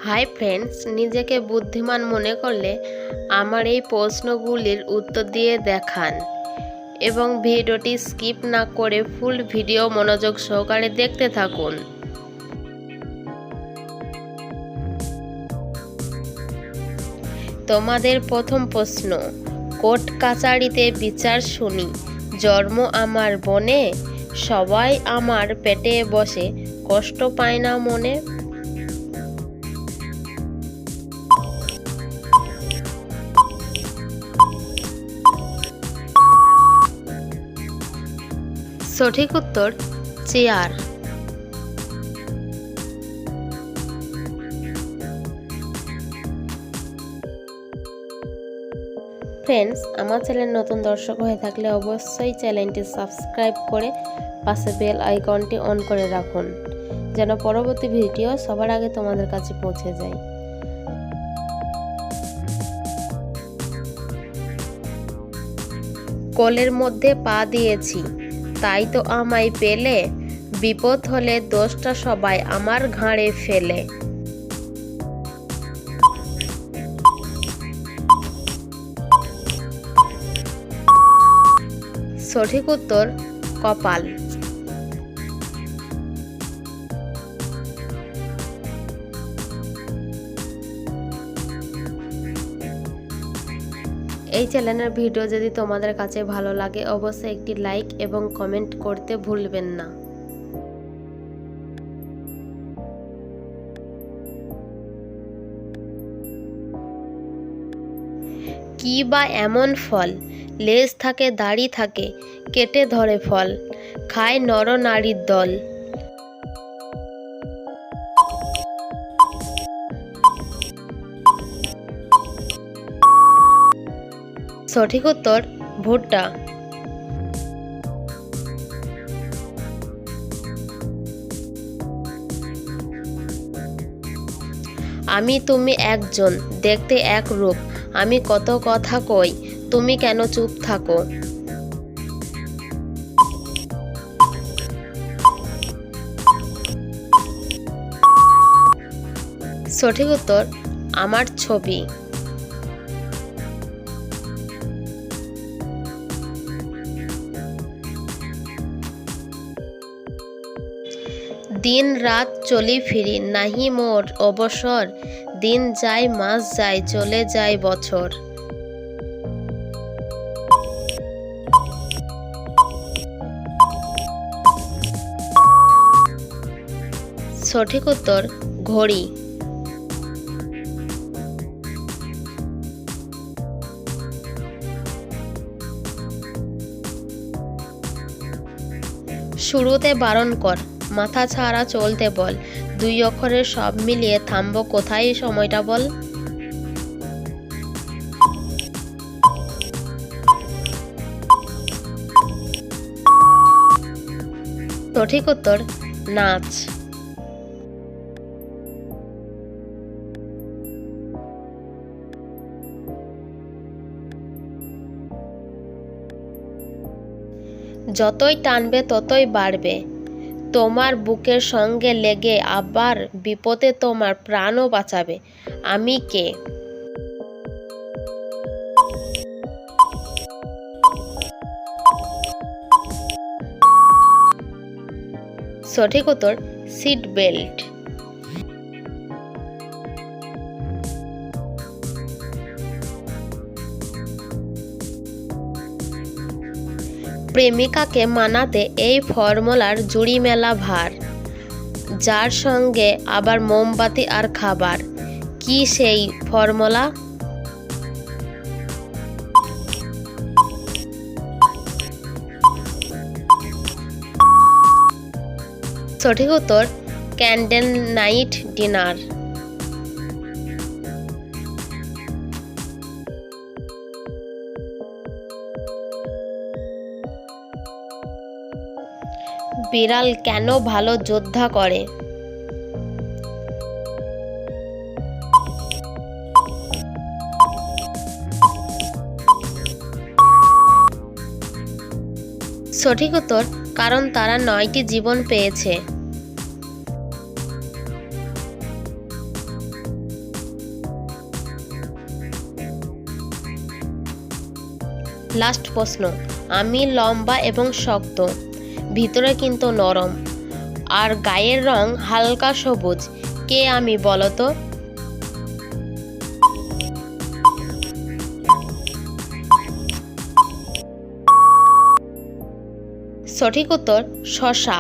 Hi friends, নিজেকে বুদ্ধিমান মনে করলে আমার এই প্রশ্নগুলির উত্তর দিয়ে দেখান এবং ভিডিওটি স্কিপ না করে ফুল ভিডিও মনোযোগ সহকারে দেখতে থাকুন। তোমাদের প্রথম প্রশ্ন, কোর্ট কাচারিতে বিচার শুনি, জন্ম আমার বনে, সবাই আমার পেটে বসে, কষ্ট পায় না মনে। সঠিক উত্তর চেয়ার। ফ্রেন্ডস, আমার চ্যানেল নতুন দর্শক হয়ে থাকলে অবশ্যই চ্যানেলটি সাবস্ক্রাইব করে পাশে বেল আইকনটি অন করে রাখুন, যেন পরবর্তী ভিডিও সবার আগে তোমাদের কাছে পৌঁছে যায়। কোলের মধ্যে পা দিয়েছি, তাই তো আমায় পেলে, বিপদ হলে দোষটা সবাই আমার ঘাড়ে ফেলে। সঠিক উত্তর কপাল। এই চ্যানেলের ভিডিও যদি তোমাদের কাছে ভালো লাগে অবশ্যই একটি লাইক এবং কমেন্ট করতে ভুলবেন না। কি বা এমন ফল, লেজ থাকে দাড়ি থাকে, কেটে ধরে ফল, খায় নরনারীর দল। সঠিক উত্তর ভুট্টা। আমি তুমি একজন, দেখতে এক রূপ, আমি কত কথা কই, তুমি কেন চুপ থাকো। সঠিক উত্তর আমার ছবি। দিন রাত চলি ফিরি, নাহি মোর অবসর, দিন যায় মাস যায় চলে যায় বছর। সঠিক উত্তর ঘড়ি। শুরুতে বারণ কর, মাথা ছাড়া চলতে বল, দুই অক্ষরের সব মিলিয়ে থামবো কোথায়, সময়টা বল। সঠিক উত্তর নাচ। যতই টানবে ততই বাড়বে, তোমার বুকের সঙ্গে লেগে আবার বিপদে তোমার প্রাণও বাঁচাবে, আমি কে। সঠিক উত্তর সিট বেল্ট। প্রেমিকাকে মানাতে এই ফর্মুলার জুড়ি মেলা ভার, যার সঙ্গে আবার মোমবাতি আর খাবার, কি সেই ফর্মুলা। সঠিক উত্তর ক্যান্ডেল নাইট ডিনার। বিড়াল কেন ভালো যোদ্ধা করে। সঠিক উত্তর কারণ তারা 9টি জীবন পেয়েছে। লাস্ট প্রশ্ন, আমি লম্বা এবং শক্ত, ভিতরে কিন্তু নরম, আর গায়ের রং হালকা সবুজ। কে আমি বলো তো? সঠিক উত্তর শসা।